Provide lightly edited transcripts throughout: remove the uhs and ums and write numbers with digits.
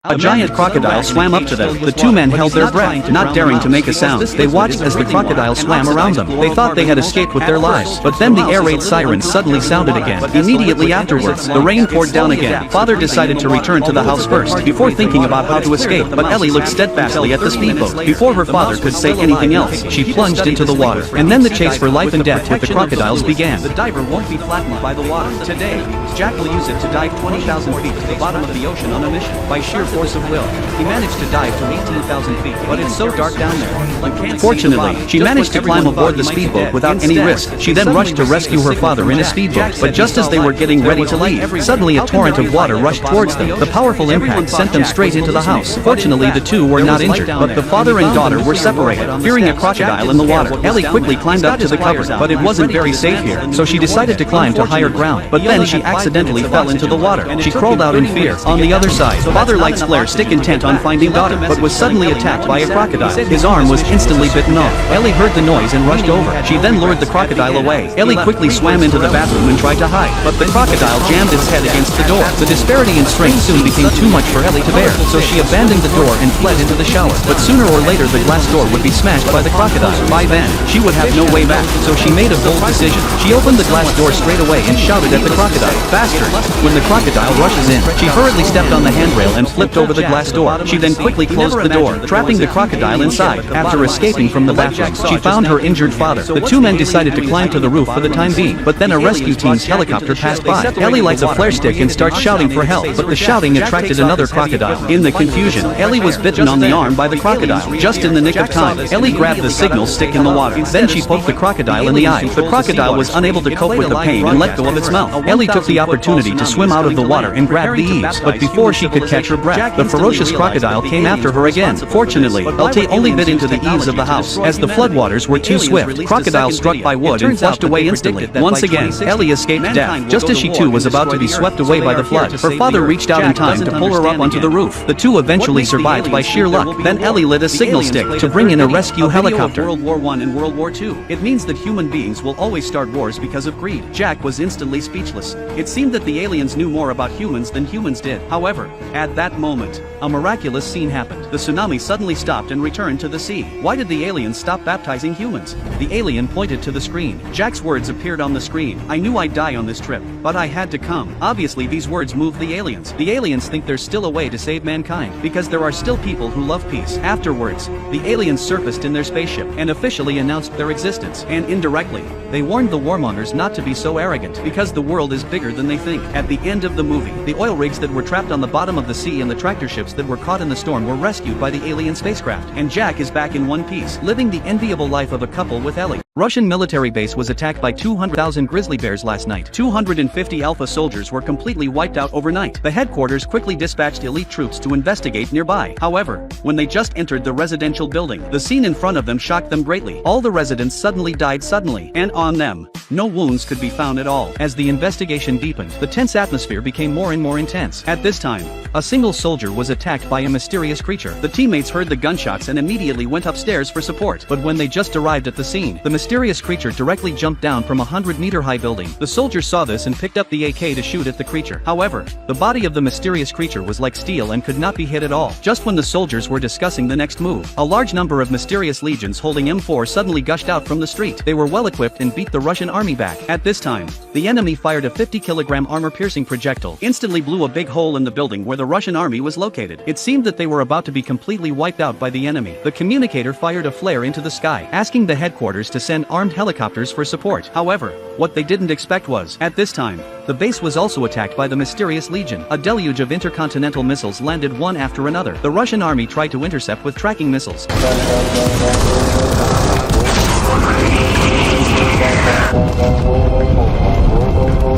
A giant crocodile swam up to them. The two men held their breath, not daring to make a sound. They watched as the crocodile swam around them. They thought they had escaped with their lives. But then the air raid siren suddenly sounded again. Immediately afterwards, the rain poured down again. Father decided to return to the house first, before thinking about how to escape. But Ellie looked steadfastly at the speedboat. Before her father could say anything else, she plunged into the water. And then the chase for life and death with the crocodiles began. The diver won't be flattened by the water. Today, Jack will use it to dive 20,000 feet to the bottom of the ocean on a mission. By sheer force of will, he managed to dive to 18,000 feet, but it's so dark down there. Fortunately, she managed to climb aboard the speedboat without any risk. She then rushed to rescue her father in a speedboat, but just as they were getting ready to leave, suddenly a torrent of water rushed towards them. The powerful impact sent them straight into the house. Fortunately, the two were not injured, but the father and daughter were separated. Fearing a crocodile in the water, Ellie quickly climbed up to the cupboard, but it wasn't very safe here, so she decided to climb to higher ground. But then she accidentally fell into the water. She crawled out in fear. On the other side, Father lights flare stick intent on finding daughter, but was suddenly attacked by a crocodile. His arm was instantly bitten off. Ellie heard the noise and rushed over. She then lured the crocodile away. Ellie quickly swam into the bathroom and tried to hide, but the crocodile jammed its head against the door. The disparity in strength soon became too much for Ellie to bear, so she abandoned the door and fled into the shower. But sooner or later the glass door would be smashed by the crocodile. By then, she would have no way back, so she made a bold decision. She opened the glass door straight away and shouted at the crocodile, "Faster!" When the crocodile rushes in, she hurriedly stepped on the handrail and flipped over the glass door. She then quickly closed the door, trapping the crocodile inside. After escaping from the bathroom, she found her injured father. The two men decided to climb to the roof for the time being, but then a rescue team's helicopter passed by. Ellie lights a flare stick and starts shouting for help, but the shouting attracted another crocodile. In the confusion, Ellie was bitten on the arm by the crocodile. Just in the nick of time, Ellie grabbed the signal stick in the water. Then she poked the crocodile in the eye. The crocodile was unable to cope with the pain and let go of its mouth. Ellie took the opportunity to swim out of the water and grab the eaves, but before she could catch her breath, the ferocious crocodile came after her again. Fortunately, Ellie only bit into the eaves of the house. As the floodwaters were too swift, crocodile struck by wood and flushed away instantly. Once again, Ellie escaped death. Just as she too was about to be swept away by the flood, her father reached out in time to pull her up onto the roof. The two eventually survived by sheer luck. Then Ellie lit a signal stick to bring in a rescue helicopter. World War I and World War II. It means that human beings will always start wars because of greed. Jack was instantly speechless. It seemed that the aliens knew more about humans than humans did. However, at that moment, a miraculous scene happened. The tsunami suddenly stopped and returned to the sea. Why did the aliens stop baptizing humans? The alien pointed to the screen. Jack's words appeared on the screen. "I knew I'd die on this trip, but I had to come." Obviously these words moved the aliens. The aliens think there's still a way to save mankind, because there are still people who love peace. Afterwards, the aliens surfaced in their spaceship and officially announced their existence. And indirectly, they warned the warmongers not to be so arrogant, because the world is bigger than they think. At the end of the movie, the oil rigs that were trapped on the bottom of the sea and the tractor ships that were caught in the storm were rescued by the alien spacecraft. And Jack is back in one piece, living the enviable life of a couple with Ellie. Russian military base was attacked by 200,000 grizzly bears last night. 250 Alpha soldiers were completely wiped out overnight. The headquarters quickly dispatched elite troops to investigate nearby. However, when they just entered the residential building, the scene in front of them shocked them greatly. All the residents suddenly died suddenly, and on them, no wounds could be found at all. As the investigation deepened, the tense atmosphere became more and more intense. At this time, a single soldier was attacked by a mysterious creature. The teammates heard the gunshots and immediately went upstairs for support. But when they just arrived at the scene, the mysterious creature directly jumped down from a 100-meter-high building. The soldiers saw this and picked up the AK to shoot at the creature. However, the body of the mysterious creature was like steel and could not be hit at all. Just when the soldiers were discussing the next move, a large number of mysterious legions holding M4 suddenly gushed out from the street. They were well equipped and beat the Russian army back. At this time, the enemy fired a 50-kilogram armor-piercing projectile, instantly blew a big hole in the building where the Russian army was located. It seemed that they were about to be completely wiped out by the enemy. The communicator fired a flare into the sky, asking the headquarters to send armed helicopters for support. However, what they didn't expect was, at this time, the base was also attacked by the mysterious legion. A deluge of intercontinental missiles landed one after another. The Russian army tried to intercept with tracking missiles.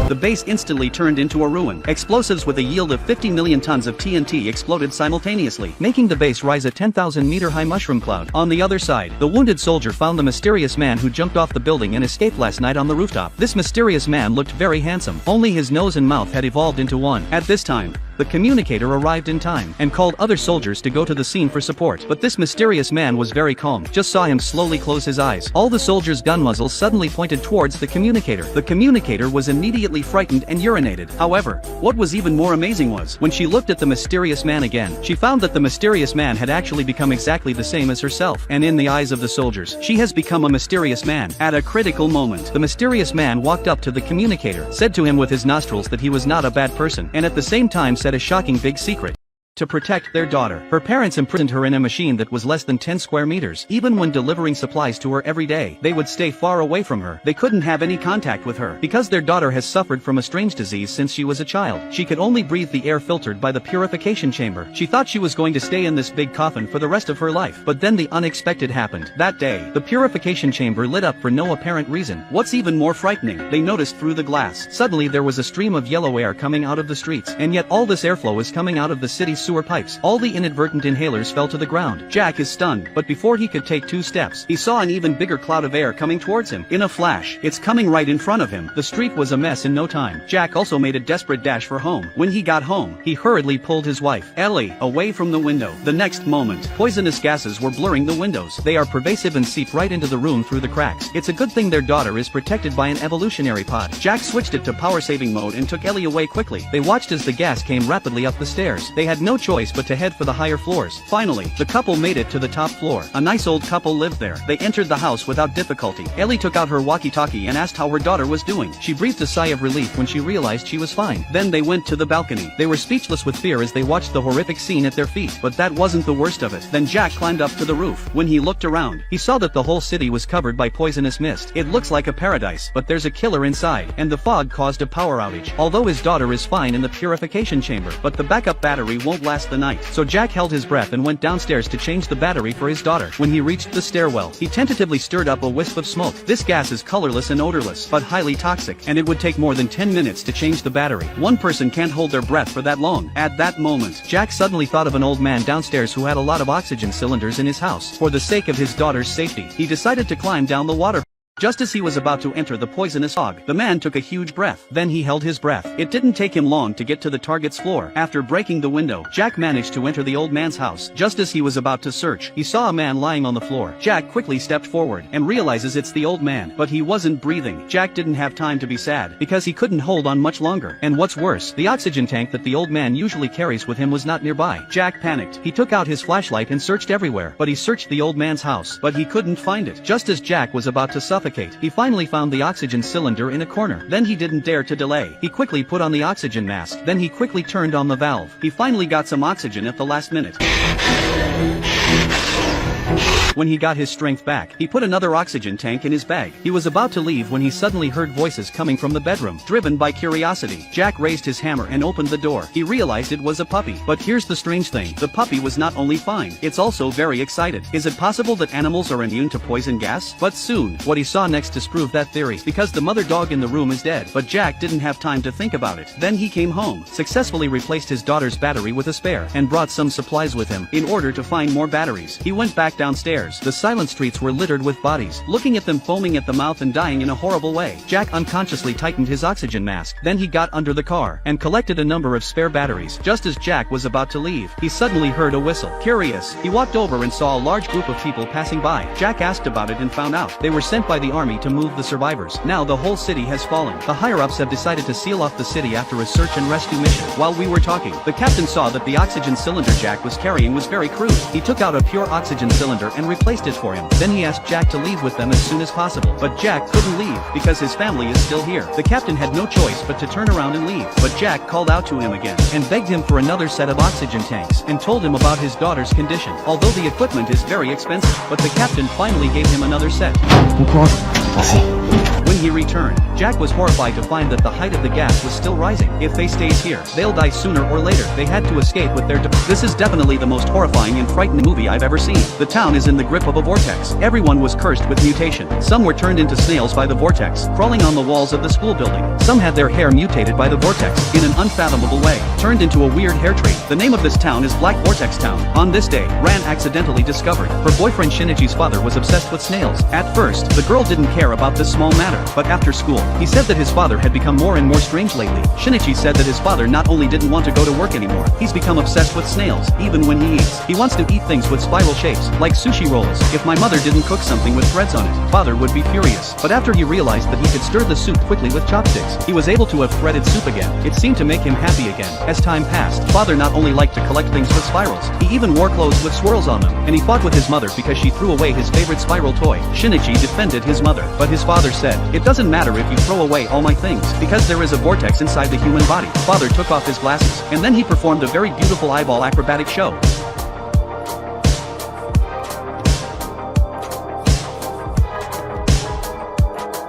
The base instantly turned into a ruin. Explosives with a yield of 50 million tons of TNT exploded simultaneously, making the base rise a 10,000-meter-high mushroom cloud. On the other side, the wounded soldier found the mysterious man who jumped off the building and escaped last night on the rooftop. This mysterious man looked very handsome, only his nose and mouth had evolved into one. At this time, The communicator arrived in time and called other soldiers to go to the scene for support. But this mysterious man was very calm, just saw him slowly close his eyes. All the soldiers' gun muzzles suddenly pointed towards the communicator. The communicator was immediately frightened and urinated. However, what was even more amazing was, when she looked at the mysterious man again, she found that the mysterious man had actually become exactly the same as herself. And in the eyes of the soldiers, she has become a mysterious man. At a critical moment, the mysterious man walked up to the communicator, said to him with his nostrils that he was not a bad person, and at the same time said a shocking big secret. To protect their daughter, her parents imprisoned her in a machine that was less than 10 square meters. Even when delivering supplies to her every day, they would stay far away from her. They couldn't have any contact with her because their daughter has suffered from a strange disease since she was a child. She could only breathe the air filtered by the purification chamber. She thought she was going to stay in this big coffin for the rest of her life. But then the unexpected happened. That day, the purification chamber lit up for no apparent reason. What's even more frightening, they noticed through the glass. Suddenly there was a stream of yellow air coming out of the streets, and yet all this airflow is coming out of the city's sewer pipes. All the inadvertent inhalers fell to the ground. Jack is stunned, but before he could take 2 steps, he saw an even bigger cloud of air coming towards him. In a flash, it's coming right in front of him. The street was a mess in no time. Jack also made a desperate dash for home. When he got home, he hurriedly pulled his wife, Ellie, away from the window. The next moment, poisonous gases were blurring the windows. They are pervasive and seep right into the room through the cracks. It's a good thing their daughter is protected by an evolutionary pod. Jack switched it to power-saving mode and took Ellie away quickly. They watched as the gas came rapidly up the stairs. They had no choice but to head for the higher floors. Finally, the couple made it to the top floor. A nice old couple lived there. They entered the house without difficulty. Ellie took out her walkie-talkie and asked how her daughter was doing. She breathed a sigh of relief when she realized she was fine. Then they went to the balcony. They were speechless with fear as they watched the horrific scene at their feet. But that wasn't the worst of it. Then Jack climbed up to the roof. When he looked around, he saw that the whole city was covered by poisonous mist. It looks like a paradise, but there's a killer inside, and the fog caused a power outage. Although his daughter is fine in the purification chamber, but the backup battery won't last the night. So Jack held his breath and went downstairs to change the battery for his daughter. When he reached the stairwell, he tentatively stirred up a wisp of smoke. This gas is colorless and odorless, but highly toxic, and it would take more than 10 minutes to change the battery. One person can't hold their breath for that long. At that moment, Jack suddenly thought of an old man downstairs who had a lot of oxygen cylinders in his house. For the sake of his daughter's safety, he decided to climb down the water. Just as he was about to enter the poisonous fog, the man took a huge breath. Then he held his breath. It didn't take him long to get to the target's floor. After breaking the window, Jack managed to enter the old man's house. Just as he was about to search, he saw a man lying on the floor. Jack quickly stepped forward and realizes it's the old man, but he wasn't breathing. Jack didn't have time to be sad, because he couldn't hold on much longer. And what's worse, the oxygen tank that the old man usually carries with him was not nearby. Jack panicked. He took out his flashlight and searched everywhere, but he searched the old man's house, but he couldn't find it. Just as Jack was about to suffocate, he finally found the oxygen cylinder in a corner. Then he didn't dare to delay. He quickly put on the oxygen mask. Then he quickly turned on the valve. He finally got some oxygen at the last minute. When he got his strength back, he put another oxygen tank in his bag. He was about to leave when he suddenly heard voices coming from the bedroom. Driven by curiosity, Jack raised his hammer and opened the door. He realized it was a puppy. But here's the strange thing. The puppy was not only fine, it's also very excited. Is it possible that animals are immune to poison gas? But soon, what he saw next disproved that theory, because the mother dog in the room is dead. But Jack didn't have time to think about it. Then he came home, successfully replaced his daughter's battery with a spare, and brought some supplies with him in order to find more batteries. He went back downstairs. The silent streets were littered with bodies. Looking at them foaming at the mouth and dying in a horrible way, Jack unconsciously tightened his oxygen mask. Then he got under the car and collected a number of spare batteries. Just as Jack was about to leave, he suddenly heard a whistle. Curious, he walked over and saw a large group of people passing by. Jack asked about it and found out they were sent by the army to move the survivors. Now the whole city has fallen. The higher-ups have decided to seal off the city after a search and rescue mission. While we were talking, the captain saw that the oxygen cylinder Jack was carrying was very crude. He took out a pure oxygen cylinder and replaced it for him. Then he asked Jack to leave with them as soon as possible. But Jack couldn't leave because his family is still here. The captain had no choice but to turn around and leave. But Jack called out to him again and begged him for another set of oxygen tanks and told him about his daughter's condition. Although the equipment is very expensive, but the captain finally gave him another set. When he returned, Jack was horrified to find that the height of the gas was still rising. If they stay here, they'll die sooner or later. They had to escape with their This is definitely the most horrifying and frightening movie I've ever seen. The town is in the the grip of a vortex. Everyone was cursed with mutation. Some were turned into snails by the vortex, crawling on the walls of the school building. Some had their hair mutated by the vortex, in an unfathomable way, turned into a weird hair tree. The name of this town is Black Vortex Town. On this day, Ran accidentally discovered her boyfriend Shinichi's father was obsessed with snails. At first, the girl didn't care about this small matter, but after school, he said that his father had become more and more strange lately. Shinichi said that his father not only didn't want to go to work anymore, he's become obsessed with snails, even when he eats. He wants to eat things with spiral shapes, like sushi rolls. If my mother didn't cook something with threads on it, father would be furious. But after he realized that he could stir the soup quickly with chopsticks, he was able to have threaded soup again. It seemed to make him happy again. As time passed, father not only liked to collect things with spirals, he even wore clothes with swirls on them, and he fought with his mother because she threw away his favorite spiral toy. Shinichi defended his mother, but his father said, "It doesn't matter if you throw away all my things, because there is a vortex inside the human body." Father took off his glasses, and then he performed a very beautiful eyeball acrobatic show.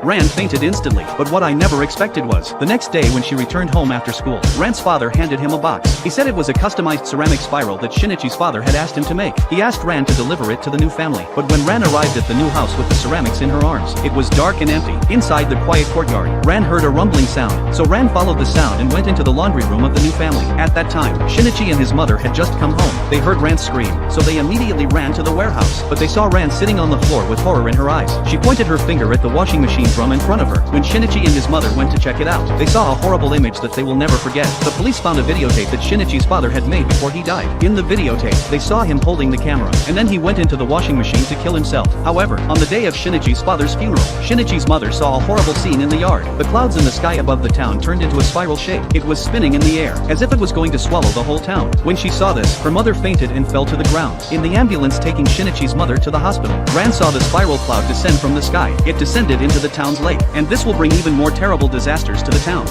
Ran fainted instantly, but what I never expected was, the next day when she returned home after school, Ran's father handed him a box. He said it was a customized ceramic spiral that Shinichi's father had asked him to make. He asked Ran to deliver it to the new family, but when Ran arrived at the new house with the ceramics in her arms, it was dark and empty. Inside the quiet courtyard, Ran heard a rumbling sound, so Ran followed the sound and went into the laundry room of the new family. At that time, Shinichi and his mother had just come home. They heard Ran scream, so they immediately ran to the warehouse, but they saw Ran sitting on the floor with horror in her eyes. She pointed her finger at the washing machine drum in front of her. When Shinichi and his mother went to check it out, they saw a horrible image that they will never forget. The police found a videotape that Shinichi's father had made before he died. In the videotape, they saw him holding the camera, and then he went into the washing machine to kill himself. However, on the day of Shinichi's father's funeral, Shinichi's mother saw a horrible scene in the yard. The clouds in the sky above the town turned into a spiral shape. It was spinning in the air, as if it was going to swallow the whole town. When she saw this, her mother fainted and fell to the ground. In the ambulance taking Shinichi's mother to the hospital, Ran saw the spiral cloud descend from the sky. It descended into the town's lake, and this will bring even more terrible disasters to the town.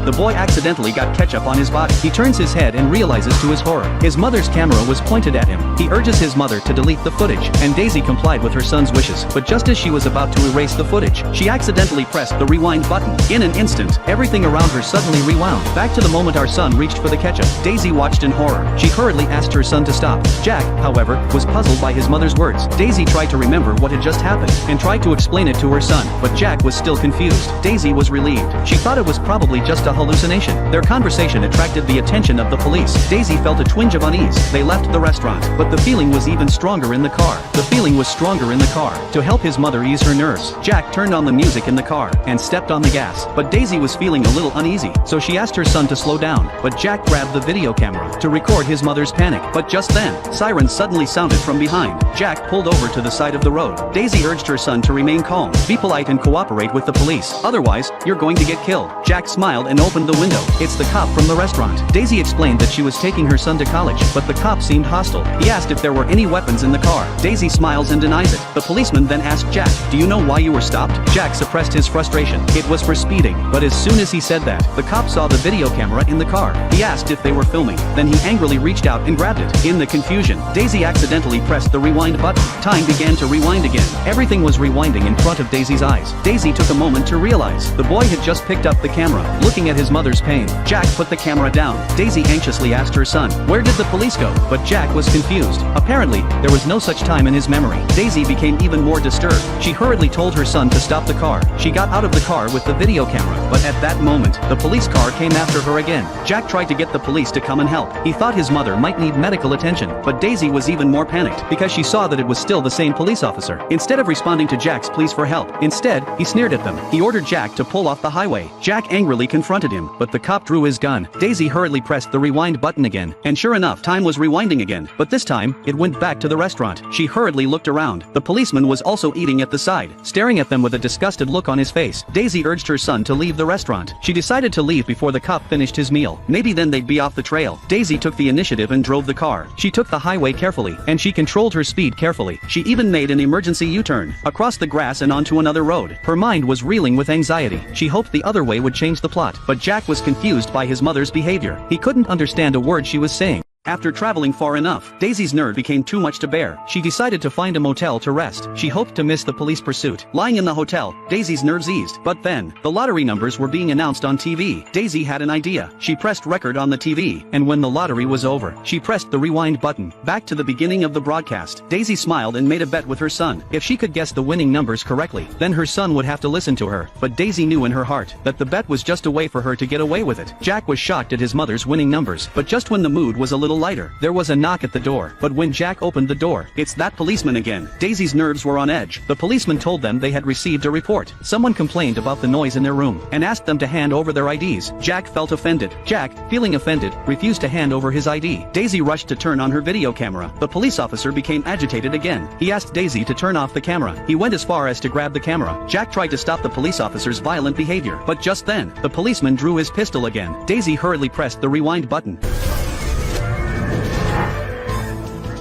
The boy accidentally got ketchup on his body. He turns his head and realizes to his horror, his mother's camera was pointed at him. He urges his mother to delete the footage, and Daisy complied with her son's wishes, but just as she was about to erase the footage, she accidentally pressed the rewind button. In an instant, everything around her suddenly rewound, back to the moment our son reached for the ketchup. Daisy watched in horror. She hurriedly asked her son to stop. Jack, however, was puzzled by his mother's words. Daisy tried to remember what had just happened, and tried to explain it to her son, but Jack was still confused. Daisy was relieved. She thought it was probably just a hallucination. Their conversation attracted the attention of the police. Daisy felt a twinge of unease. They left the restaurant, but the feeling was even stronger in the car. The feeling was stronger in the car. To help his mother ease her nerves, Jack turned on the music in the car and stepped on the gas. But Daisy was feeling a little uneasy, so she asked her son to slow down. But Jack grabbed the video camera to record his mother's panic. But just then, sirens suddenly sounded from behind. Jack pulled over to the side of the road. Daisy urged her son to remain calm, be polite and cooperate with the police. Otherwise, you're going to get killed. Jack smiled and opened the window. It's the cop from the restaurant. Daisy explained that she was taking her son to college, but the cop seemed hostile. He asked if there were any weapons in the car. Daisy smiles and denies it. The policeman then asked Jack, "Do you know why you were stopped?" Jack suppressed his frustration. It was for speeding, but as soon as he said that, the cop saw the video camera in the car. He asked if they were filming. Then he angrily reached out and grabbed it. In the confusion, Daisy accidentally pressed the rewind button. Time began to rewind again. Everything was rewinding in front of Daisy's eyes. Daisy took a moment to realize the boy had just picked up the camera, looking at his mother's pain. Jack put the camera down. Daisy anxiously asked her son, "Where did the police go?" But Jack was confused. Apparently, there was no such time in his memory. Daisy became even more disturbed. She hurriedly told her son to stop the car. She got out of the car with the video camera, but at that moment, the police car came after her again. Jack tried to get the police to come and help. He thought his mother might need medical attention, but Daisy was even more panicked because she saw that it was still the same police officer. Instead of responding to Jack's pleas for help, instead, he sneered at them. He ordered Jack to pull off the highway. Jack angrily confronted him, but the cop drew his gun. Daisy hurriedly pressed the rewind button again, and sure enough, time was rewinding again, but this time, it went back to the restaurant. She hurriedly looked around. The policeman was also eating at the side, staring at them with a disgusted look on his face. Daisy urged her son to leave the restaurant. She decided to leave before the cop finished his meal. Maybe then they'd be off the trail. Daisy took the initiative and drove the car. She took the highway carefully, and she controlled her speed carefully. She even made an emergency U-turn, across the grass and onto another road. Her mind was reeling with anxiety. She hoped the other way would change the plot, but Jack was confused by his mother's behavior. He couldn't understand a word she was saying. After traveling far enough, Daisy's nerve became too much to bear. She decided to find a motel to rest. She hoped to miss the police pursuit. Lying in the hotel, Daisy's nerves eased. But then, the lottery numbers were being announced on TV. Daisy had an idea. She pressed record on the TV, and when the lottery was over, she pressed the rewind button. Back to the beginning of the broadcast. Daisy smiled and made a bet with her son. If she could guess the winning numbers correctly, then her son would have to listen to her. But Daisy knew in her heart that the bet was just a way for her to get away with it. Jack was shocked at his mother's winning numbers, but just when the mood was a little lighter, there was a knock at the door. But when Jack opened the door, it's that policeman again. Daisy's nerves were on edge. The policeman told them they had received a report. Someone complained about the noise in their room and asked them to hand over their IDs. Jack felt offended. Jack, feeling offended, refused to hand over his ID. Daisy rushed to turn on her video camera. The police officer became agitated again. He asked Daisy to turn off the camera. He went as far as to grab the camera. Jack tried to stop the police officer's violent behavior, but just then, the policeman drew his pistol again. Daisy hurriedly pressed the rewind button.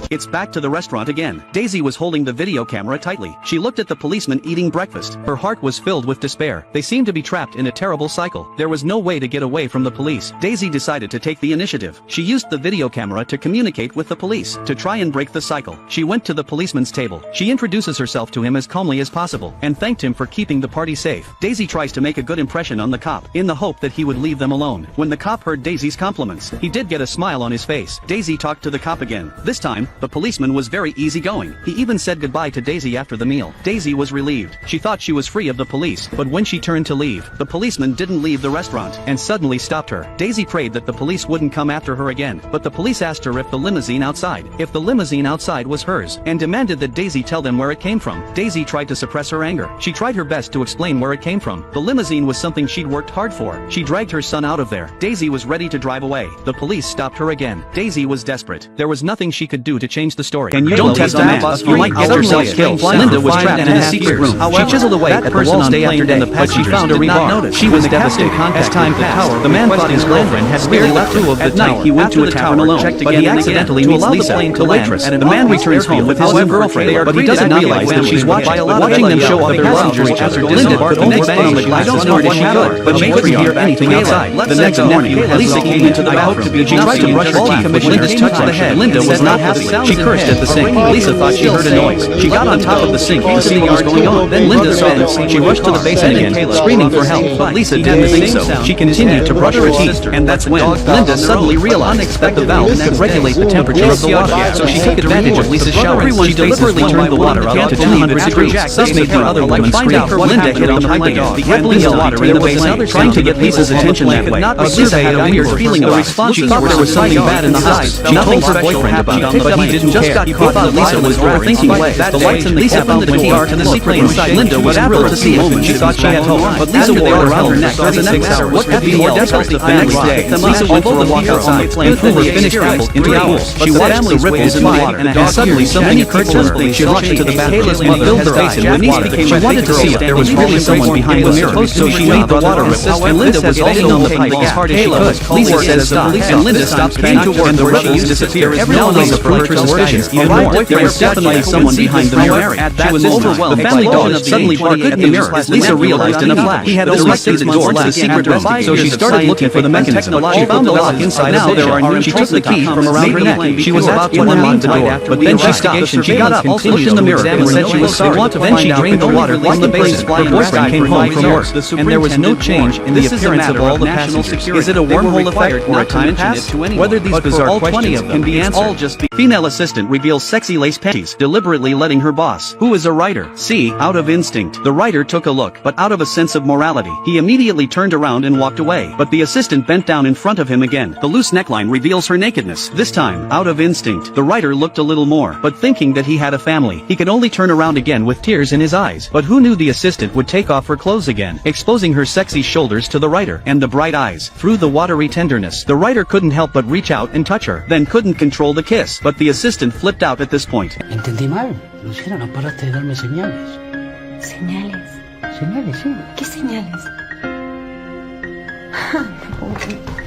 It's back to the restaurant again. Daisy was holding the video camera tightly. She looked at the policeman eating breakfast. Her heart was filled with despair. They seemed to be trapped in a terrible cycle. There was no way to get away from the police. Daisy decided to take the initiative. She used the video camera to communicate with the police, to try and break the cycle. She went to the policeman's table. She introduces herself to him as calmly as possible, and thanked him for keeping the party safe. Daisy tries to make a good impression on the cop, in the hope that he would leave them alone. When the cop heard Daisy's compliments, he did get a smile on his face. Daisy talked to the cop again. This time, the policeman was very easygoing. He even said goodbye to Daisy after the meal. Daisy was relieved. She thought she was free of the police, but when she turned to leave, the policeman didn't leave the restaurant, and suddenly stopped her. Daisy prayed that the police wouldn't come after her again, but the police asked her if the limousine outside was hers, and demanded that Daisy tell them where it came from. Daisy tried to suppress her anger. She tried her best to explain where it came from. The limousine was something she'd worked hard for. She dragged her son out of there. Daisy was ready to drive away. The police stopped her again. Daisy was desperate. There was nothing she could do to change the story. And you don't test a man. You might get yourself killed. Linda was trapped in a secret room. She chiseled away at the walls day after day, but she found a rebar. She was devastated. As time passed, the man thought his girlfriend had really left him. At night, he went to a tavern alone, but he accidentally meets Lisa, the waitress. The man returns home with his new girlfriend, but he doesn't realize that she's watching them show other passengers to each other. Linda put the next day on the glass as hard as she could, but she couldn't hear anything outside. The next morning, Lisa came into the bathroom. She tried to brush her teeth with Linda's toothbrush. Linda was not happy. She cursed at the sink. Lisa thought she heard a noise. She got on top of the sink to see what was going on. Then Linda saw this. She rushed to the basin again, screaming for help, but Lisa didn't think so. She continued to brush her teeth, and that's when Linda suddenly realized that the valve could regulate the temperature of the water. So she took advantage of Lisa's shower. She deliberately turned the water up to 200 degrees. This made the other woman scream. Linda hid on the pipe again, rippling the water in the basin, trying to get Lisa's attention that way. But Lisa had a weird feeling about it. She thought there was something bad in the house. She told her boyfriend about it, but he didn't care. He thought Lisa was overthinking it. The lights in the cabin went dark and the secret inside Linda was thrilled to see it. She thought she had hope, but Lisa wore it around her neck as a necklace. What could be more difficult? The next day, Lisa went for a walk outside and threw her finished apples into the pool. She watched the ripples in the water, and suddenly something occurred to her. She rushed to the bathroom and filled her basin with water. She wanted to see if there was really someone behind the mirror, so she made the water ripple, and Linda was banging on the pipe as hard as she could. Lisa said stop, and Linda stopped banging, and the ripples disappeared. Everyone was afraid her suspicions even more. There was definitely someone behind the mirror. She was overwhelmed. The family dog suddenly barked at the mirror. Lisa realized in a flash he had erected the door to the secret room, so she started looking for the mechanism. She found the lock inside out. She took the key from around her neck. She was about to unlock the door, but then she stopped. She got up, looked in the mirror, and said she was sorry. Then she drained the water from the basin. Her boyfriend came home from work, and there was no change in the appearance of all the passengers. Is it a wormhole effect or a time pass? Whether these bizarre questions can be answered. Female assistant reveals sexy lace panties, deliberately letting her boss, who is a writer, see, out of instinct. The writer took a look, but out of a sense of morality, he immediately turned around and walked away. But the assistant bent down in front of him again. The loose neckline reveals her nakedness. This time, out of instinct, the writer looked a little more, but thinking that he had a family, he could only turn around again with tears in his eyes. But who knew the assistant would take off her clothes again, exposing her sexy shoulders to the writer, and the bright eyes. Through the watery tenderness, the writer couldn't help but reach out and touch her, then couldn't control the kiss. But the assistant flipped out at this point. Entendí mal. Luciana, no paraste de darme señales. ¿Señales? Señales, sí. ¿Qué señales?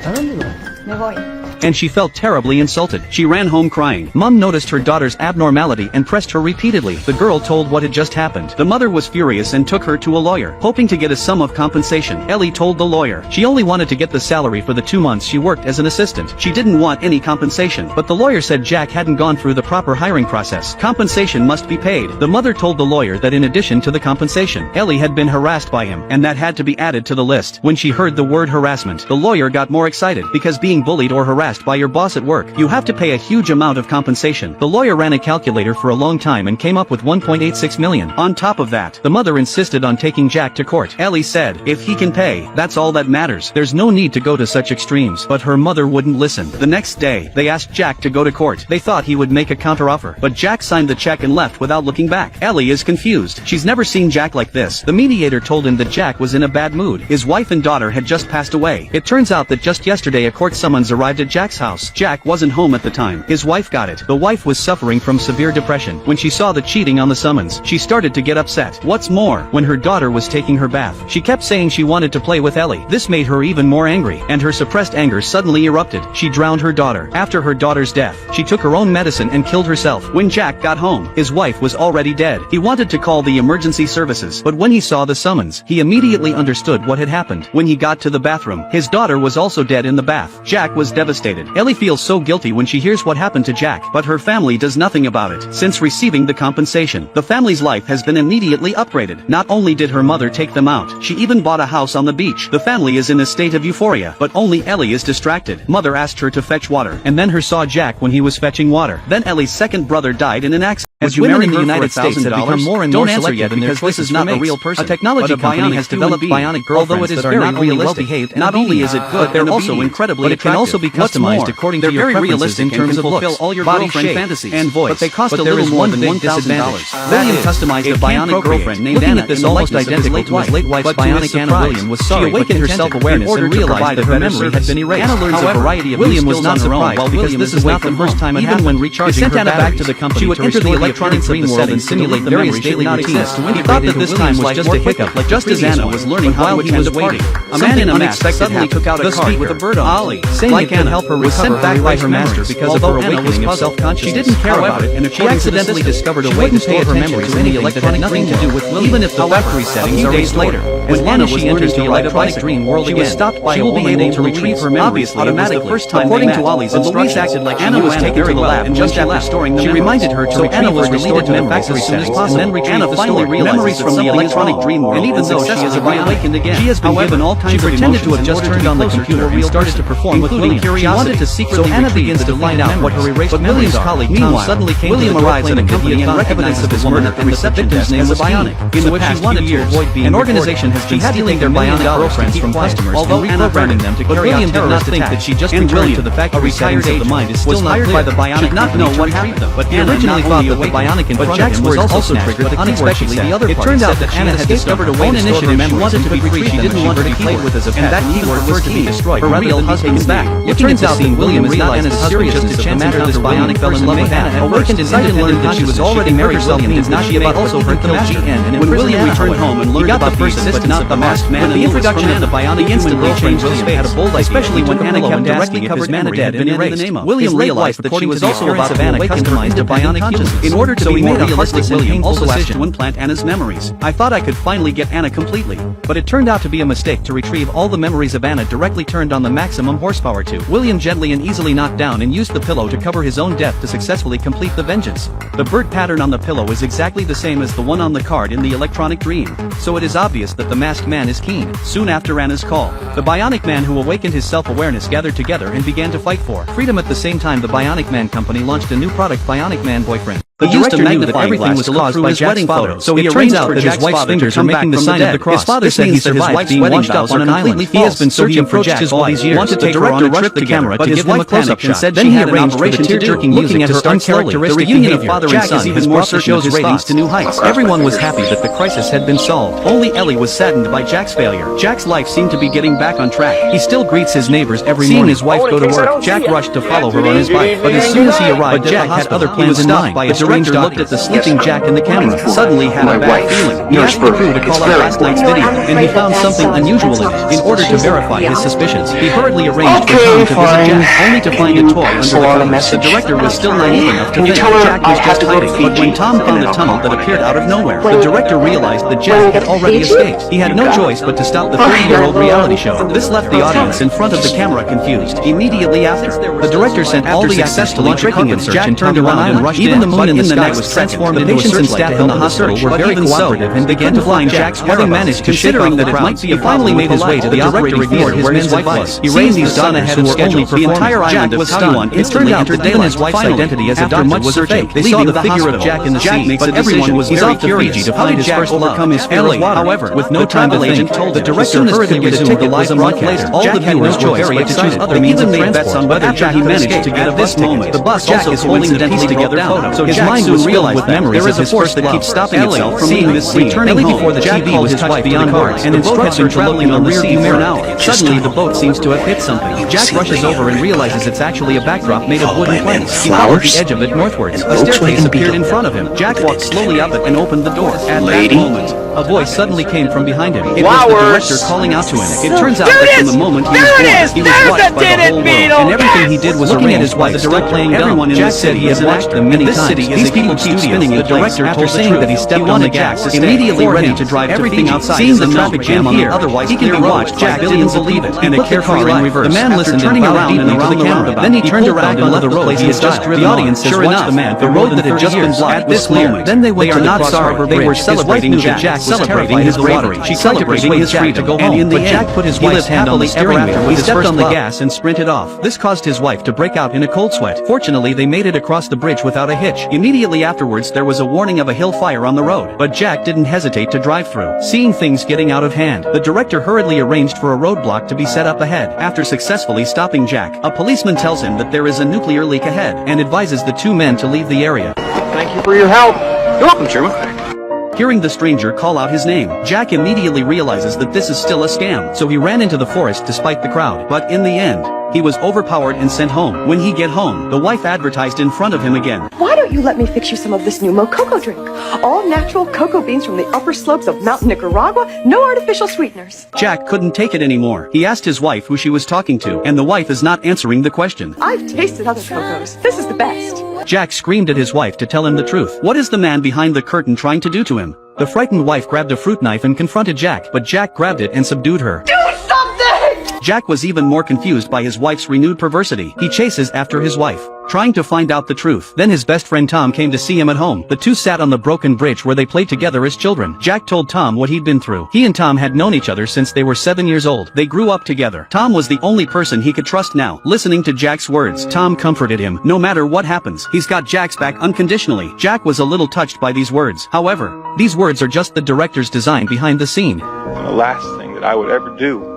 ¿A dónde vas? Me voy. and she felt terribly insulted. She ran home crying. Mom noticed her daughter's abnormality and pressed her repeatedly. The girl told what had just happened. The mother was furious and took her to a lawyer, hoping to get a sum of compensation. Ellie told the lawyer she only wanted to get the salary for the 2 months she worked as an assistant. She didn't want any compensation, but the lawyer said Jack hadn't gone through the proper hiring process. Compensation must be paid. The mother told the lawyer that in addition to the compensation, Ellie had been harassed by him, and that had to be added to the list. When she heard the word harassment, the lawyer got more excited, because being bullied or harassed by your boss at work, you have to pay a huge amount of compensation. The lawyer ran a calculator for a long time and came up with 1.86 million. On top of that, the mother insisted on taking Jack to court. Ellie said, if he can pay, that's all that matters. There's no need to go to such extremes. But her mother wouldn't listen. The next day, they asked Jack to go to court. They thought he would make a counteroffer, but Jack signed the check and left without looking back. Ellie is confused. She's never seen Jack like this. The mediator told him that Jack was in a bad mood. His wife and daughter had just passed away. It turns out that just yesterday a court summons arrived at Jack's house. Jack wasn't home at the time. His wife got it. The wife was suffering from severe depression. When she saw the cheating on the summons, she started to get upset. What's more, when her daughter was taking her bath, she kept saying she wanted to play with Ellie. This made her even more angry, and her suppressed anger suddenly erupted. She drowned her daughter. After her daughter's death, she took her own medicine and killed herself. When Jack got home, his wife was already dead. He wanted to call the emergency services, but when he saw the summons, he immediately understood what had happened. When he got to the bathroom, his daughter was also dead in the bath. Jack was devastated. Ellie feels so guilty when she hears what happened to Jack, but her family does nothing about it. Since receiving the compensation, the family's life has been immediately upgraded. Not only did her mother take them out, she even bought a house on the beach. The family is in a state of euphoria, but only Ellie is distracted. Mother asked her to fetch water, and then her saw Jack when he was fetching water. Then Ellie's second brother died in an accident. As women in the United States have become more and more selective in their choices, because this is not a real person. A technology company has developed bionic girlfriends that are not only well-behaved, not only is it good, they're also incredibly attractive. But it can also be customized according to your preferences in terms of looks, body shape, and voice. But they cost a little more than $1,000. William customized a bionic girlfriend named Anna. This almost identical to his late wife's bionic Anna. William was sorry, she awakened her self-awareness and realized that her memory had been erased. Anna learns a variety of William was not surprised because this is not the first time it happened. When recharging her batteries, to the company, she would enter the electronic dream world and simulate various daily routines. He thought that this time was just a hiccup, just as Anna was learning how to attend a party. A man in a mask suddenly took out a card with a bird on it. Ollie, saying it could help her was sent back by her master because of her awakening of self-consciousness. She didn't care about it, and if she accidentally discovered a way to store her memories in the electronic nothing to do with William. Even if the factory settings are restored. When Anna enters the electronic dream world again, she was stopped by a woman named to retrieve her memories automatically. According to Ollie's instructions, acted like Anna was taken to the lab, and just after storing the memories, she reminded her to retrieve her deleted memories as soon as possible, and then Anna finally realized memories from the electronic dream world. And even though she is awakened again, she has been given all kinds of emotions. She pretended to have just turned on the computer and started to perform with William. She wanted to secretly so Anna begins to find out what her erased memories are. Meanwhile, suddenly came William arrives at a company and found evidence of his murder, and the victim's name was Bionic. In the past few years, an organization has been stealing their bionic girlfriends from customers and reprogramming them to carry out terrorist attacks. That she just returned to the factory settings of the mind is still not clear. By the Bionic not know what happened them, but Anna originally thought that the Bionic in front of him was also triggered unexpectedly. The other it turned out that Anna had discovered a way to store her memories. She wanted to be free. She didn't want to be played with as a pet, and that keyword was to be destroyed. Her real husband is back. It turns out that William is not Anna's seriousness of the matter. This Bionic fell in love with Anna. Awakened and learned that she was already married. William did not she about also hurt the master. When William returned home and learned about the existence of the masked man, the introduction of the Bionic instantly changed William. Had a bold idea, especially when Anna kept asking if his memory had been erased. William realized that she was also about to Anna customized to Bionic consciousness. In order to be more realistic, William also asked to implant Anna's memories. I thought I could finally get Anna completely, but it turned out to be a mistake. To retrieve all the memories of Anna directly turned on the maximum horsepower to William gently and easily knocked down and used the pillow to cover his own death to successfully complete the vengeance. The bird pattern on the pillow is exactly the same as the one on the card in the electronic dream, so it is obvious that the masked man is Keen. Soon after Anna's call, the Bionic Man who awakened his self-awareness gathered together and began to fight for freedom. At the same time, the Bionic Man company launched a new product, Bionic Man Boyfriend. The director knew that everything was caused by Jack's father, so it turns out that his wife's fingers are making the sign of the cross. His father said he survived being washed up on an island. He has been searching for Jack all these years. Wanted to take her on a trip to camera to give him a close-up shot. Then he arranged for the tear-jerking music to start slowly. The reunion of father and son has brought the show's ratings to new heights. Everyone was happy that the crisis had been solved. Only Ellie was saddened by Jack's failure. Jack's life seemed to be getting back on track. He still greets his neighbors every morning. Seeing his wife go to work, Jack rushed to follow her on his bike. But as soon as he arrived, Jack had other plans in mind. By a director looked at the sleeping Jack in the camera, suddenly had a bad feeling. He asked the crew to call out last night's video, and he found something unusual in it. In order to verify his suspicions, he hurriedly arranged for Tom to visit Jack, only to find a toy under the covers. The director was still naive enough to think Jack was just hiding, but when Tom found a tunnel that appeared out of nowhere, the director realized that Jack had already escaped. He had no choice but to stop the 30-year-old reality show. This left the audience in front of the camera confused. Immediately after, the director sent all the successfully tricking him. Jack turned around and rushed in. Even the moon in the sky was transformed into a searchlight. The patients and staff in the hospital were very cooperative and began to find Jack's whereabouts. Having managed to considering that it might be, he finally made his way to the operating theater where his wife was. He raised his son ahead of schedule. The entire island was stunned. It turned out that even his wife's identity as a doctor was fake. They saw the figure of Jack in the sea, but everyone was very curious to find his first love. However, with no time to think, the director hurriedly resumed the live broadcast. All the viewers were very excited. They even made bets on whether Jack managed to get at this moment. The bus also is holding the piece together photo, so his mind was filled with memories. There is a force that keeps stopping itself from seeing this scene. Returning home before the TV was touched beyond words, and the boat had been traveling on the rear view mirror. Suddenly, the boat seems to have hit something. Jack rushes over and realizes it's actually a backdrop made of wooden planks. He followed the edge of it northwards. A staircase appeared in front of him. Jack walked slowly up it and opened the door. At that moment, a voice suddenly came from behind him. It was the director calling out to him. It turns out that from the moment he was born, he was watched by the whole world, and everything he did was looking at his wife, the director playing everyone in Jack said he had watched them many times. These people keep spinning. The director, after saying that he stepped on the gas, immediately ready to drive everything outside. Seeing the traffic jam here, otherwise he can be watched. Jack didn't believe it, and a carefree in reverse. The man listened, turning around and around the camera. Then he turned around and left the road he had just driven. The audience says, watch the man. The road that had just been blocked was clear. Then they went to the crossroad. They were celebrating Jack, celebrating his bravery. She celebrating his Jack to go home. And in the end, Jack put his wife's hand on the steering wheel. He stepped on the gas and sprinted off. This caused his wife to break out in a cold sweat. Fortunately, they made it across the bridge without a hitch. Immediately afterwards, there was a warning of a hill fire on the road, but Jack didn't hesitate to drive through. Seeing things getting out of hand, the director hurriedly arranged for a roadblock to be set up ahead. After successfully stopping Jack, a policeman tells him that there is a nuclear leak ahead and advises the two men to leave the area. Thank you for your help. You're welcome, Chairman. Hearing the stranger call out his name, Jack immediately realizes that this is still a scam, so he ran into the forest despite the crowd. But in the end, he was overpowered and sent home. When he get home, the wife advertised in front of him again. Why don't you let me fix you some of this new Mococo drink? All natural cocoa beans from the upper slopes of Mountain Nicaragua, no artificial sweeteners. Jack couldn't take it anymore. He asked his wife who she was talking to, and the wife is not answering the question. I've tasted other cocos. This is the best. Jack screamed at his wife to tell him the truth. What is the man behind the curtain trying to do to him? The frightened wife grabbed a fruit knife and confronted Jack, but Jack grabbed it and subdued her. Do something! Jack was even more confused by his wife's renewed perversity. He chases after his wife, trying to find out the truth. Then his best friend Tom came to see him at home. The two sat on the broken bridge where they played together as children. Jack told Tom what he'd been through. He and Tom had known each other since they were 7 years old. They grew up together. Tom was the only person he could trust now. Listening to Jack's words, Tom comforted him. No matter what happens, he's got Jack's back unconditionally. Jack was a little touched by these words. However, these words are just the director's design behind the scene. The last thing that I would ever do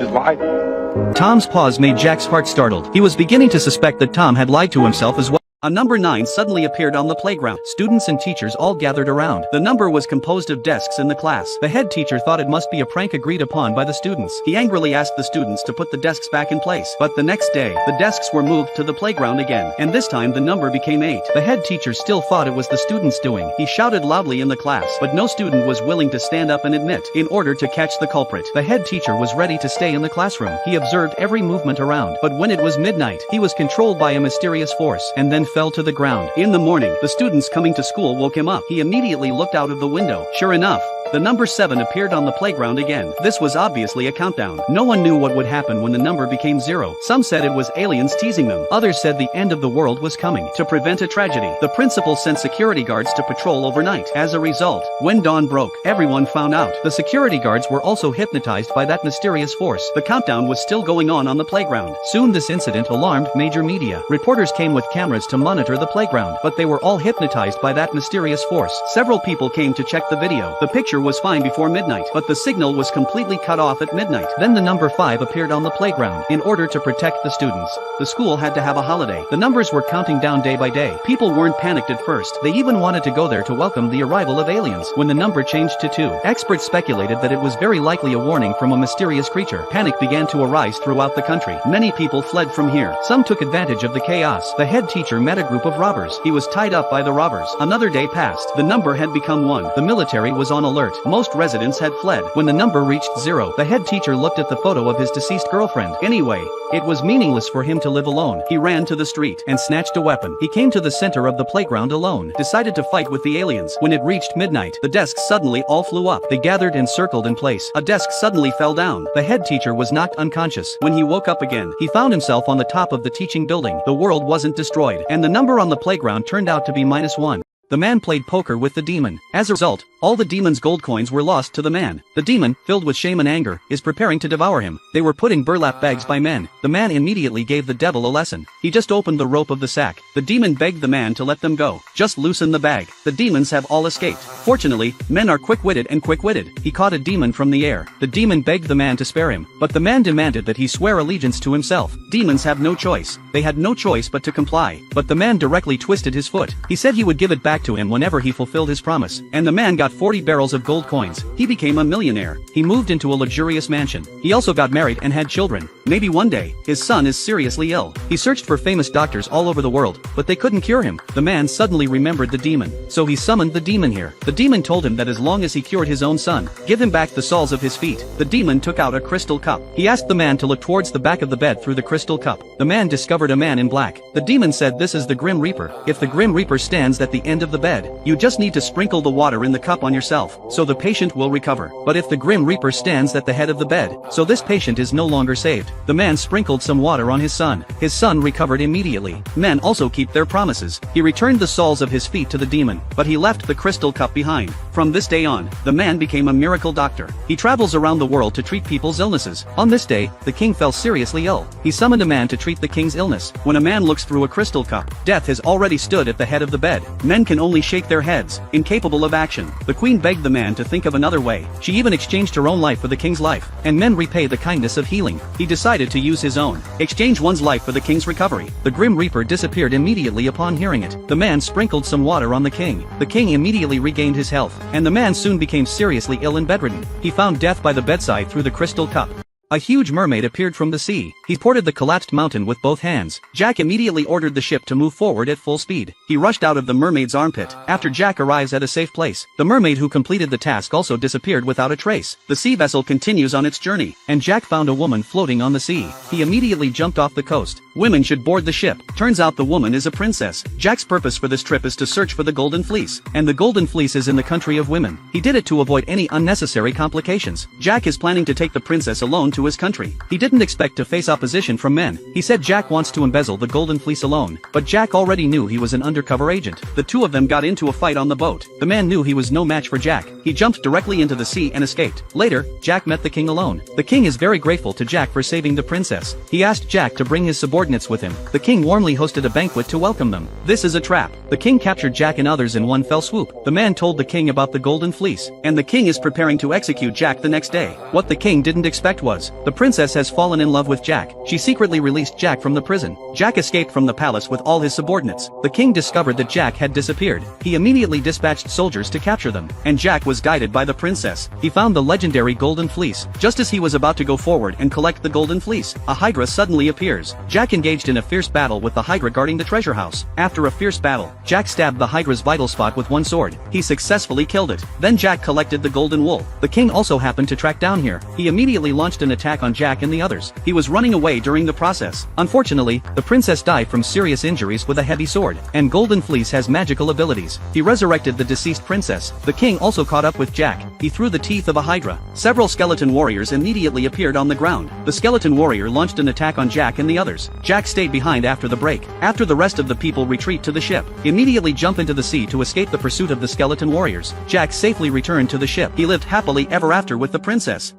is lie to you. Tom's pause made Jack's heart startled. He was beginning to suspect that Tom had lied to himself as well. A number 9 suddenly appeared on the playground. Students and teachers all gathered around. The number was composed of desks in the class. The head teacher thought it must be a prank agreed upon by the students. He angrily asked the students to put the desks back in place. But the next day, the desks were moved to the playground again. And this time the number became 8. The head teacher still thought it was the students' doing. He shouted loudly in the class, but no student was willing to stand up and admit. In order to catch the culprit, the head teacher was ready to stay in the classroom. He observed every movement around. But when it was midnight, he was controlled by a mysterious force and then fell to the ground. In the morning, the students coming to school woke him up. He immediately looked out of the window. Sure enough, the number 7 appeared on the playground again. This was obviously a countdown. No one knew what would happen when the number became 0. Some said it was aliens teasing them. Others said the end of the world was coming. To prevent a tragedy, the principal sent security guards to patrol overnight. As a result, when dawn broke, everyone found out. The security guards were also hypnotized by that mysterious force. The countdown was still going on the playground. Soon this incident alarmed major media. Reporters came with cameras to monitor the playground, but they were all hypnotized by that mysterious force. Several people came to check the video. The picture was fine before midnight, but the signal was completely cut off at midnight. Then the number 5 appeared on the playground. In order to protect the students, the school had to have a holiday. The numbers were counting down day by day. People weren't panicked at first. They even wanted to go there to welcome the arrival of aliens. When the number changed to 2, experts speculated that it was very likely a warning from a mysterious creature. Panic began to arise throughout the country. Many people fled from here. Some took advantage of the chaos. The head teacher met a group of robbers. He was tied up by the robbers. Another day passed. The number had become 1. The military was on alert. Most residents had fled. When the number reached 0, the head teacher looked at the photo of his deceased girlfriend. Anyway, it was meaningless for him to live alone. He ran to the street and snatched a weapon. He came to the center of the playground alone, decided to fight with the aliens. When it reached midnight, the desks suddenly all flew up. They gathered and circled in place. A desk suddenly fell down. The head teacher was knocked unconscious. When he woke up again, he found himself on the top of the teaching building. The world wasn't destroyed, and the number on the playground turned out to be -1. The man played poker with the demon. As a result, all the demon's gold coins were lost to the man. The demon, filled with shame and anger, is preparing to devour him. They were put in burlap bags by men. The man immediately gave the devil a lesson. He just opened the rope of the sack. The demon begged the man to let them go. Just loosen the bag. The demons have all escaped. Fortunately, men are quick-witted and quick-witted. He caught a demon from the air. The demon begged the man to spare him, but the man demanded that he swear allegiance to himself. Demons have no choice. They had no choice but to comply. But the man directly twisted his foot. He said he would give it back to him whenever he fulfilled his promise. And the man got 40 barrels of gold coins. He became a millionaire. He moved into a luxurious mansion. He also got married and had children. Maybe one day, his son is seriously ill. He searched for famous doctors all over the world, but they couldn't cure him. The man suddenly remembered the demon. So he summoned the demon here. The demon told him that as long as he cured his own son, give him back the soles of his feet. The demon took out a crystal cup. He asked the man to look towards the back of the bed through the crystal cup. The man discovered a man in black. The demon said, "This is the Grim Reaper. If the Grim Reaper stands at the end of the bed, you just need to sprinkle the water in the cup on yourself, so the patient will recover. But if the Grim Reaper stands at the head of the bed, so this patient is no longer saved." The man sprinkled some water on his son. His son recovered immediately. Men also keep their promises. He returned the soles of his feet to the demon, but he left the crystal cup behind. From this day on, the man became a miracle doctor. He travels around the world to treat people's illnesses. On this day, the king fell seriously ill. He summoned a man to treat the king's illness. When a man looks through a crystal cup, death has already stood at the head of the bed. Men can only shake their heads, incapable of action. The queen begged the man to think of another way. She even exchanged her own life for the king's life. And men repay the kindness of healing. He decided to use his own. Exchange one's life for the king's recovery. The Grim Reaper disappeared immediately upon hearing it. The man sprinkled some water on the king. The king immediately regained his health, and the man soon became seriously ill and bedridden. He found death by the bedside through the crystal cup. A huge mermaid appeared from the sea. He ported the collapsed mountain with both hands. Jack immediately ordered the ship to move forward at full speed. He rushed out of the mermaid's armpit. After Jack arrives at a safe place, the mermaid who completed the task also disappeared without a trace. The sea vessel continues on its journey, and Jack found a woman floating on the sea. He immediately jumped off the coast. Women should board the ship. Turns out the woman is a princess. Jack's purpose for this trip is to search for the Golden Fleece, and the Golden Fleece is in the country of women. He did it to avoid any unnecessary complications. Jack is planning to take the princess alone to his country. He didn't expect to face opposition from men. He said Jack wants to embezzle the Golden Fleece alone, but Jack already knew he was an undercover agent. The two of them got into a fight on the boat. The man knew he was no match for Jack. He jumped directly into the sea and escaped. Later, Jack met the king alone. The king is very grateful to Jack for saving the princess. He asked Jack to bring his subordinates with him. The king warmly hosted a banquet to welcome them. This is a trap. The king captured Jack and others in one fell swoop. The man told the king about the Golden Fleece, and the king is preparing to execute Jack the next day. What the king didn't expect was, the princess has fallen in love with Jack. She secretly released Jack from the prison. Jack escaped from the palace with all his subordinates. The king discovered that Jack had disappeared. He immediately dispatched soldiers to capture them, and Jack was guided by the princess. He found the legendary Golden Fleece. Just as he was about to go forward and collect the Golden Fleece, a Hydra suddenly appears. Jack engaged in a fierce battle with the Hydra guarding the treasure house. After a fierce battle, Jack stabbed the Hydra's vital spot with one sword. He successfully killed it. Then Jack collected the golden wool. The king also happened to track down here. He immediately launched an attack on Jack and the others. He was running away during the process. Unfortunately, the princess died from serious injuries with a heavy sword, and Golden Fleece has magical abilities. He resurrected the deceased princess. The king also caught up with Jack. He threw the teeth of a Hydra. Several skeleton warriors immediately appeared on the ground. The skeleton warrior launched an attack on Jack and the others. Jack stayed behind after the break. After the rest of the people retreat to the ship, immediately jump into the sea to escape the pursuit of the skeleton warriors. Jack safely returned to the ship. He lived happily ever after with the princess.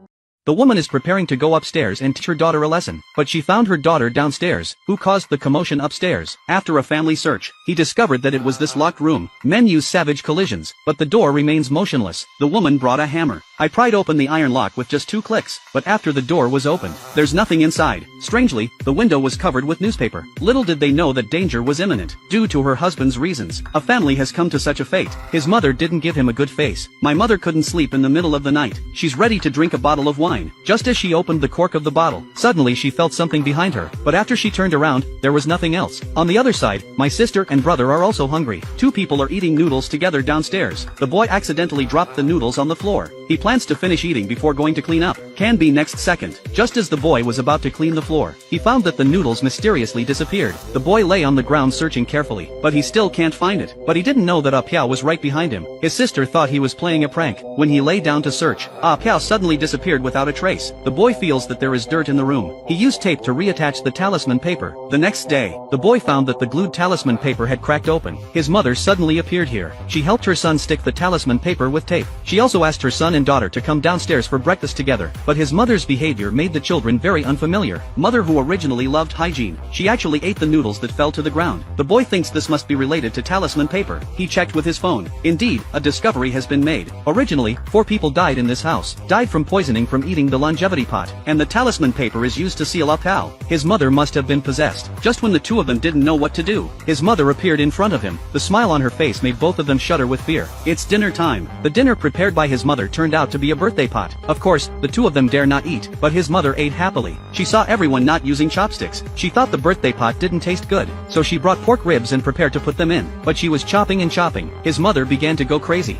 The woman is preparing to go upstairs and teach her daughter a lesson, but she found her daughter downstairs, who caused the commotion upstairs. After a family search, he discovered that it was this locked room. Men use savage collisions, but the door remains motionless. The woman brought a hammer. I pried open the iron lock with just 2 clicks, but after the door was opened, there's nothing inside. Strangely, the window was covered with newspaper. Little did they know that danger was imminent. Due to her husband's reasons, a family has come to such a fate. His mother didn't give him a good face. My mother couldn't sleep in the middle of the night. She's ready to drink a bottle of wine. Just as she opened the cork of the bottle, suddenly she felt something behind her, but after she turned around, there was nothing else. On the other side, my sister and brother are also hungry. 2 people are eating noodles together downstairs. The boy accidentally dropped the noodles on the floor. He plans to finish eating before going to clean up. Can be next second. Just as the boy was about to clean the floor, he found that the noodles mysteriously disappeared. The boy lay on the ground searching carefully, but he still can't find it. But he didn't know that Ah Piao was right behind him. His sister thought he was playing a prank. When he lay down to search, Ah Piao suddenly disappeared without a trace. The boy feels that there is dirt in the room. He used tape to reattach the talisman paper. The next day, the boy found that the glued talisman paper had cracked open. His mother suddenly appeared here. She helped her son stick the talisman paper with tape. She also asked her son and daughter to come downstairs for breakfast together, but his mother's behavior made the children very unfamiliar. Mother, who originally loved hygiene, she actually ate the noodles that fell to the ground. The boy thinks this must be related to talisman paper. He checked with his phone. Indeed, a discovery has been made. Originally, 4 people died in this house, died from poisoning from eating the longevity pot, and the talisman paper is used to seal Ah Piao. His mother must have been possessed. Just when the 2 of them didn't know what to do, his mother appeared in front of him. The smile on her face made both of them shudder with fear. It's dinner time. The dinner prepared by his mother turned out to be a birthday pot. Of course, the 2 of them dare not eat, but his mother ate happily. She saw everyone not using chopsticks. She thought the birthday pot didn't taste good, so she brought pork ribs and prepared to put them in. But she was chopping and chopping. His mother began to go crazy.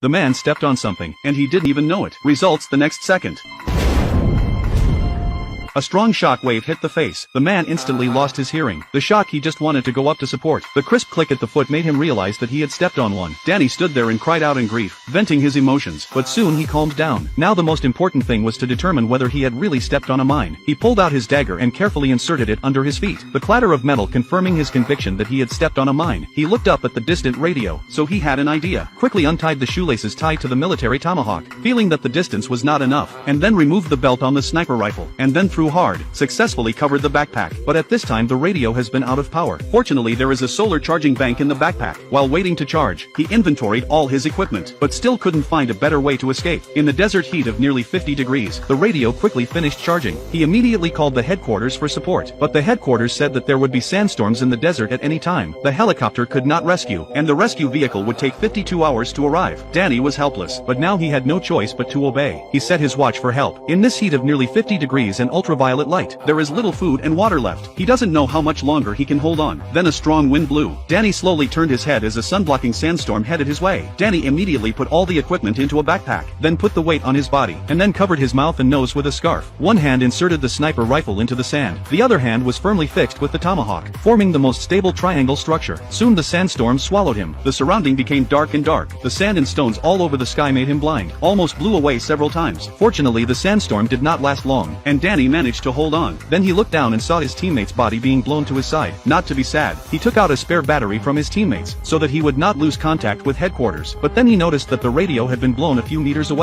The man stepped on something, and he didn't even know it. Results the next second. A strong shock wave hit the face. The man instantly lost his hearing. The shock, he just wanted to go up to support. The crisp click at the foot made him realize that he had stepped on one. Danny stood there and cried out in grief, venting his emotions, but soon he calmed down. Now the most important thing was to determine whether he had really stepped on a mine. He pulled out his dagger and carefully inserted it under his feet, the clatter of metal confirming his conviction that he had stepped on a mine. He looked up at the distant radio, so he had an idea. Quickly untied the shoelaces tied to the military tomahawk, feeling that the distance was not enough, and then removed the belt on the sniper rifle, and then threw hard, successfully covered the backpack. But at this time the radio has been out of power. Fortunately, there is a solar charging bank in the backpack. While waiting to charge, he inventoried all his equipment, but still couldn't find a better way to escape. In the desert heat of nearly 50 degrees, the radio quickly finished charging. He immediately called the headquarters for support, but the headquarters said that there would be sandstorms in the desert at any time. The helicopter could not rescue, and the rescue vehicle would take 52 hours to arrive. Danny was helpless, but now he had no choice but to obey. He set his watch for help. In this heat of nearly 50 degrees and ultraviolet light, there is little food and water left. He doesn't know how much longer he can hold on. Then a strong wind blew. Danny slowly turned his head as a sun-blocking sandstorm headed his way. Danny immediately put all the equipment into a backpack, then put the weight on his body, and then covered his mouth and nose with a scarf. One hand inserted the sniper rifle into the sand. The other hand was firmly fixed with the tomahawk, forming the most stable triangle structure. Soon the sandstorm swallowed him. The surrounding became dark and dark. The sand and stones all over the sky made him blind. Almost blew away several times. Fortunately, the sandstorm did not last long, and Danny managed to hold on. Then he looked down and saw his teammate's body being blown to his side. Not to be sad, he took out a spare battery from his teammates, so that he would not lose contact with headquarters. But then he noticed that the radio had been blown a few meters away.